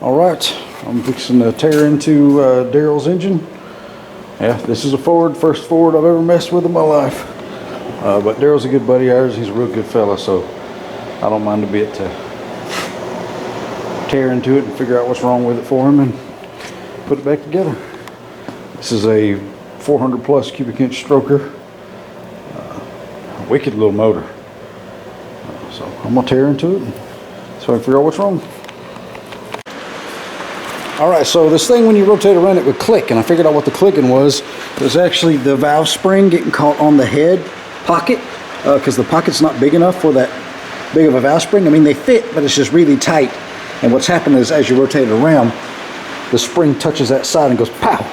Alright, I'm fixing to tear into Daryl's engine. Yeah, this is a first Ford I've ever messed with in my life. But Daryl's a good buddy of ours. He's a real good fella, so I don't mind a bit to tear into it and figure out what's wrong with it for him and put it back together. This is a 400 plus cubic inch stroker. Wicked little motor. So I'm gonna tear into it so I can figure out what's wrong. Alright, so this thing, when you rotate around, it would click, and I figured out what the clicking was. It was actually the valve spring getting caught on the head pocket, because the pocket's not big enough for that big of a valve spring. I mean, they fit, but it's just really tight. And what's happened is, as you rotate it around, the spring touches that side and goes pow.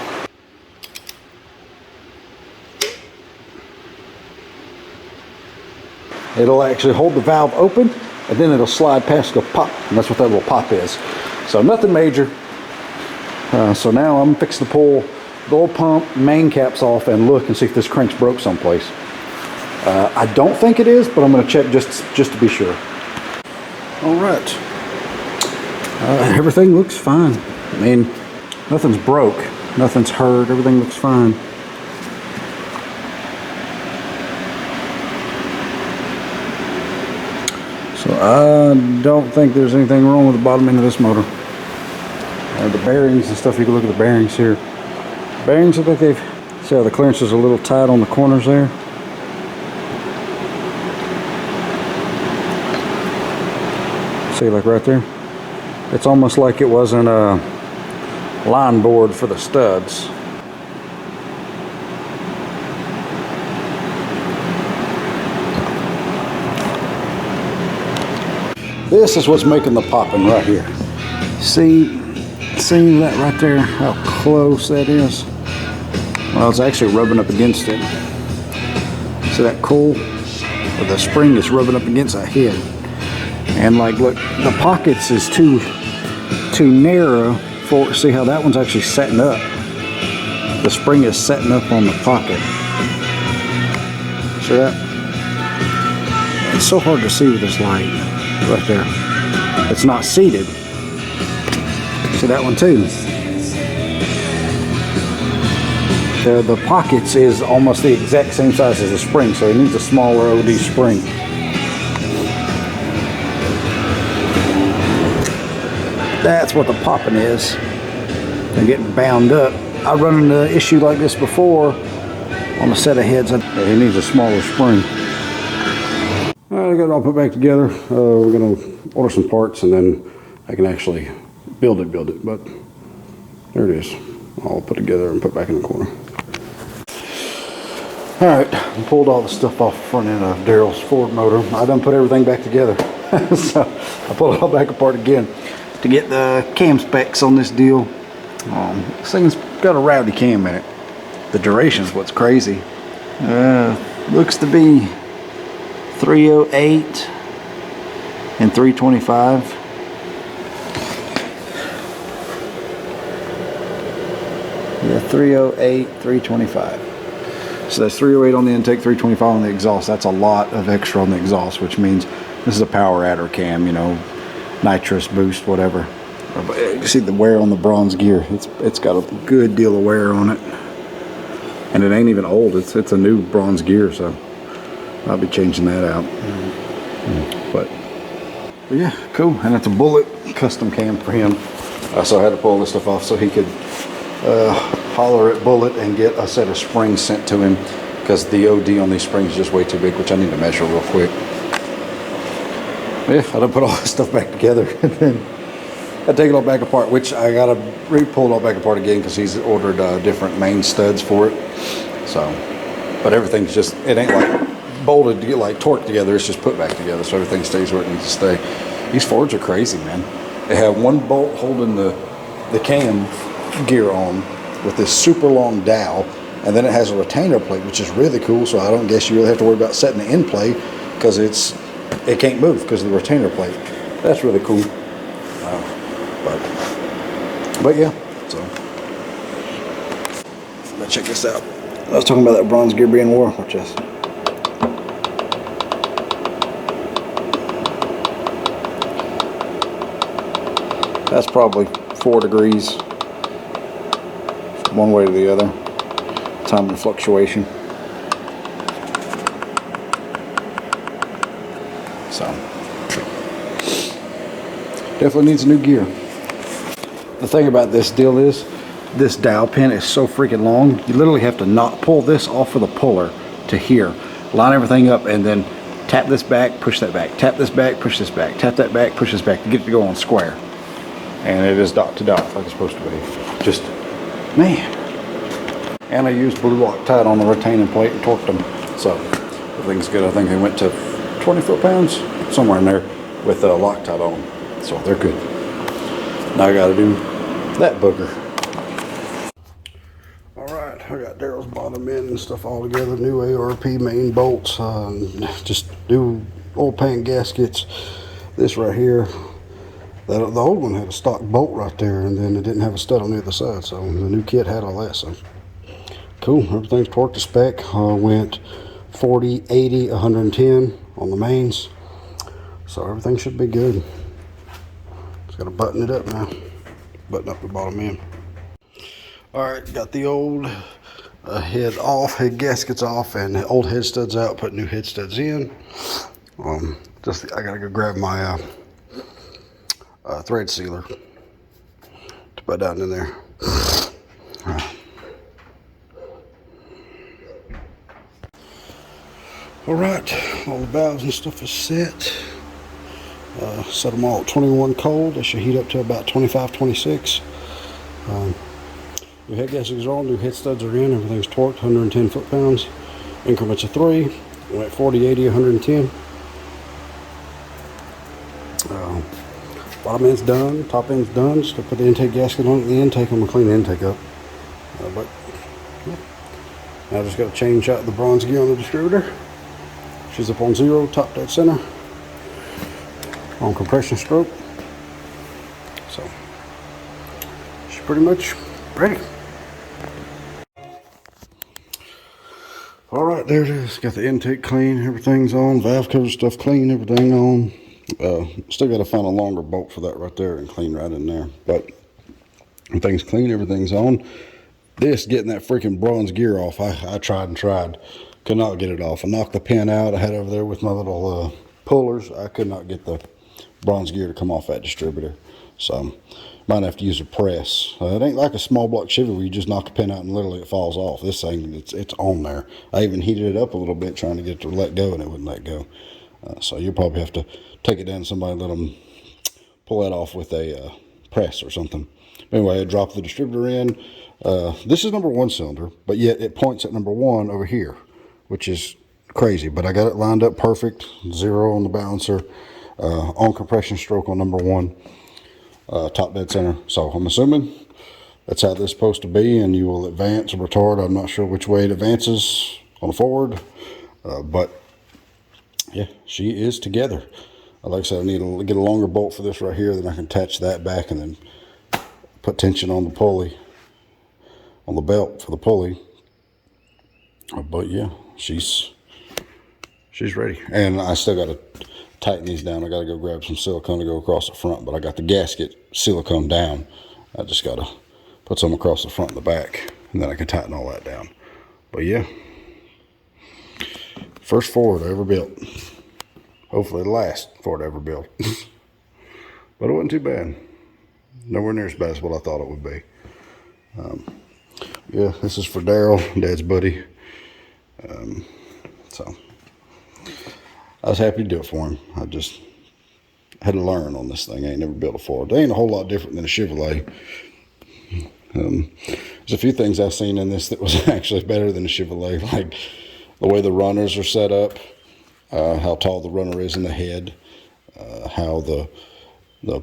It'll actually hold the valve open, and then it'll slide past and go pop, and that's what that little pop is. So nothing major. So now I'm fixing to pull the oil pump main caps off and look and see if this crank's broke someplace. I don't think it is, but I'm going to check just to be sure. All right. Everything looks fine. I mean, nothing's broke, nothing's hurt, everything looks fine. So I don't think there's anything wrong with the bottom end of this motor. The bearings and stuff, you can look at the bearings here. Bearings, I think they've, see how the clearance is a little tight on the corners there? See, like right there? It's almost like it wasn't a line board for the studs. This is what's making the popping right here. See that right there, how close that is? Well, it's actually rubbing up against it. See that coil? Well, the spring is rubbing up against that head. And like, look, the pockets is too narrow for, see how that one's actually setting up? The spring is setting up on the pocket. See that? It's so hard to see with this light right there. It's not seated. See that one too? The pockets is almost the exact same size as the spring, so it needs a smaller OD spring. That's what the popping is. They're getting bound up. I run into an issue like this before on a set of heads. It needs a smaller spring. Alright, I got it all put back together. We're going to order some parts and then I can actually build it, but there it is. All put together and put back in the corner. Alright, I pulled all the stuff off the front end of Daryl's Ford motor. I done put everything back together. So I pulled it all back apart again to get the cam specs on this deal. This thing's got a rowdy cam in it. The duration's what's crazy. Looks to be 308 and 325. Yeah, 308, 325. So that's 308 on the intake, 325 on the exhaust. That's a lot of extra on the exhaust, which means this is a power adder cam, you know, nitrous boost, whatever. You see the wear on the bronze gear. It's got a good deal of wear on it. And it ain't even old. It's a new bronze gear, so I'll be changing that out. But yeah, cool. And it's a Bullet custom cam for him. So I had to pull this stuff off so he could holler at Bullet and get a set of springs sent to him, because the OD on these springs is just way too big, which I need to measure real quick. Yeah, I done put all this stuff back together and then I take it all back apart, which I gotta re-pull it all back apart again because he's ordered different main studs for it. So, but everything's just, it ain't like bolted to get like torqued together, it's just put back together so everything stays where it needs to stay. These Fords are crazy, man. They have one bolt holding the cam gear on with this super long dowel, and then it has a retainer plate, which is really cool, so I don't guess you really have to worry about setting the end plate because it can't move because of the retainer plate. That's really cool. But yeah, so let's check this out. I was talking about that bronze gear being wore. Watch this. That's probably 4 degrees one way to the other. Time of fluctuation. So definitely needs a new gear. The thing about this deal is this dowel pin is so freaking long. You literally have to pull this off of the puller to here, line everything up, and then tap this back, push that back, tap this back, push this back, tap that back, push this back to get it to go on square. And it is dot to dot like it's supposed to be. Just, man. And I used blue Loctite on the retaining plate and torqued them. So everything's good. I think they went to 20 foot-pounds, somewhere in there, with Loctite on them. So they're good. Now I gotta do that booger. Alright, I got Daryl's bottom end and stuff all together. New ARP main bolts. Just new oil pan gaskets. This right here. The old one had a stock bolt right there, and then it didn't have a stud on the other side. So the new kit had all that. So cool. Everything's torqued to spec. Went 40, 80, 110 on the mains. So everything should be good. Just gotta button it up now. Button up the bottom end. Alright, got the old head gaskets off, and the old head studs out, put new head studs in. I gotta go grab my thread sealer to put down in there. Alright, all the valves and stuff is set. Set them all at 21 cold. They should heat up to about 25, 26. New head gaskets are on, new head studs are in, everything's torqued, 110 foot-pounds. Increments of 3, went 40, 80, 110. Bottom end's done, top end's done. Just gonna put the intake gasket on at the intake. I'm gonna clean the intake up. But yeah. Now I just gotta change out the bronze gear on the distributor. She's up on 0, top dead center. On compression stroke. So she's pretty much ready. Alright, there it is. Got the intake clean, everything's on, valve cover stuff clean, everything on. Still got to find a longer bolt for that right there and clean right in there. But everything's clean, everything's on. Getting that freaking bronze gear off, I tried and tried. Could not get it off. I knocked the pin out I had over there with my little pullers. I could not get the bronze gear to come off that distributor. So might have to use a press. It ain't like a small block Chevy where you just knock a pin out and literally it falls off. This thing, it's on there. I even heated it up a little bit trying to get it to let go, and it wouldn't let go. So you'll probably have to take it down to somebody and let them pull that off with a press or something. Anyway, I dropped the distributor in. This is number 1 cylinder, but yet it points at number 1 over here, which is crazy. But I got it lined up perfect. 0 on the balancer, on compression stroke on number 1, top dead center. So I'm assuming that's how this is supposed to be, and you will advance or retard. I'm not sure which way it advances on the forward, but yeah, she is together. Like I said, I need to get a longer bolt for this right here, then I can attach that back and then put tension on the pulley, on the belt for the pulley. But yeah, she's ready. And I still got to tighten these down. I got to go grab some silicone to go across the front, but I got the gasket silicone down. I just got to put some across the front and the back, and then I can tighten all that down. But yeah, first Ford I ever built. Hopefully the last Ford I ever built. But it wasn't too bad. Nowhere near as bad as what I thought it would be. Yeah, this is for Daryl, Dad's buddy. So I was happy to do it for him. I just had to learn on this thing. I ain't never built a Ford. They ain't a whole lot different than a Chevrolet. There's a few things I've seen in this that was actually better than a Chevrolet, like the way the runners are set up, how tall the runner is in the head, how the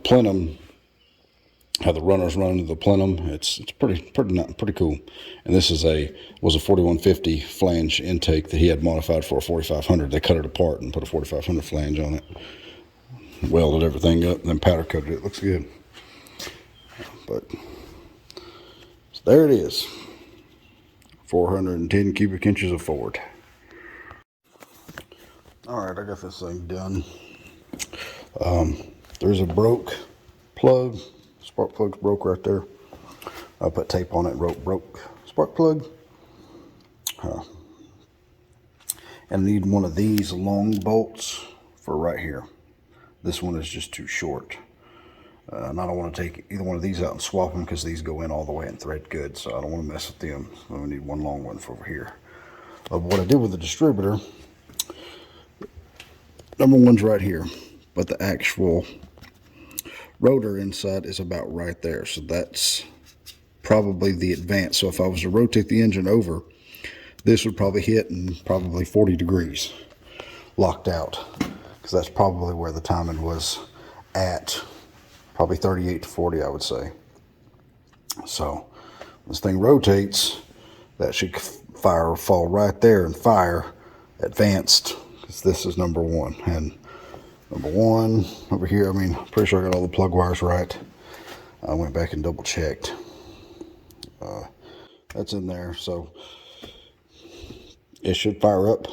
plenum, how the runners run into the plenum. It's pretty cool. And this was a 4150 flange intake that he had modified for a 4500. They cut it apart and put a 4500 flange on it, welded everything up, and then powder coated it. Looks good. But so there it is. 410 cubic inches of Ford. Alright, I got this thing done. There's a broke plug Spark plug's broke right there. I put tape on it, broke spark plug. And I need one of these long bolts for right here. This one is just too short. And I don't want to take either one of these out and swap them because these go in all the way and thread good. So I don't want to mess with them. So we need one long one for over here. What I did with the distributor, number one's right here, but the actual rotor inside is about right there. So that's probably the advance. So if I was to rotate the engine over, this would probably hit in probably 40 degrees locked out, because that's probably where the timing was at, probably 38 to 40, I would say. So this thing rotates, that should fall right there and fire advanced, because this is number one. And number one over here, I mean, I'm pretty sure I got all the plug wires right. I went back and double checked. That's in there, so it should fire up.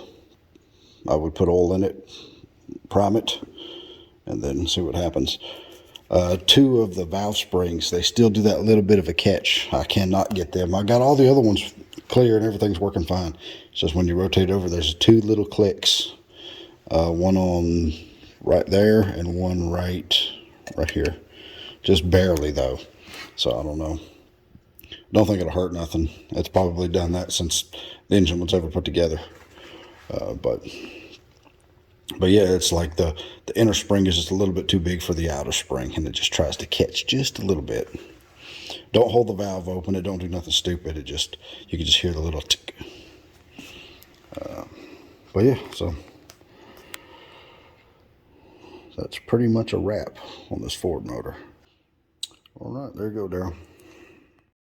I would put oil in it, prime it, and then see what happens. Two of the valve springs, they still do that little bit of a catch. I cannot get them. I got all the other ones clear and everything's working fine. It's just when you rotate over, there's two little clicks. One on right there and one right here. Just barely though. So I don't know. Don't think it'll hurt nothing. It's probably done that since the engine was ever put together. But yeah, it's like the inner spring is just a little bit too big for the outer spring, and it just tries to catch just a little bit. Don't hold the valve open. It don't do nothing stupid. It just, you can just hear the little tick. But yeah, so that's pretty much a wrap on this Ford motor. All right, there you go, Daryl.